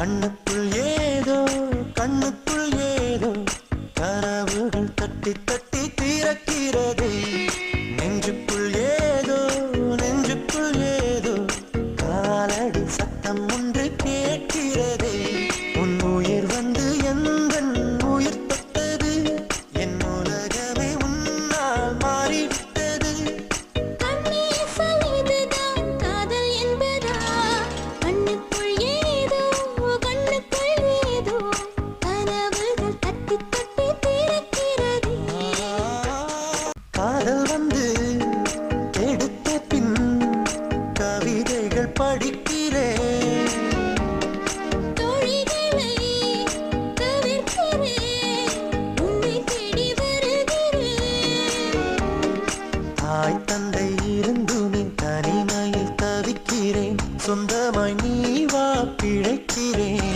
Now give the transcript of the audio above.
கண்ணுக்குள் ஏதோ கண்ணுக்குள் ஏதோ கனவுகள் தட்டி தட்டி திறக்கிறது. நெஞ்சுக்குள் ஏதோ நெஞ்சுக்குள் ஏதோ காலடி சத்தம் ஒன்று கேட்கிறது. உன் உயிர் வந்து எந்தன் உயிர் தொட்டது. என் உலகமே உன்னால் மாறிவிட்டது. கண்ணீசல் இதுதான் காதல் என்பதா? கண்ணுக்குள் ஏதோ கனவுகள் தட்டி தட்டி திறக்கிறது. காதல் வந்து கெடுத்த பின் கவிதைகள் படிக்கிறேன். தோழிகளை தவிர்க்கிறேன், உன்னை தேடி வருகிறேன். தாய் தந்தை இருந்துமே தனிமையில் தவிக்கிறேன். சொந்தமாய் நீ வா பிழைக்கிறேன்.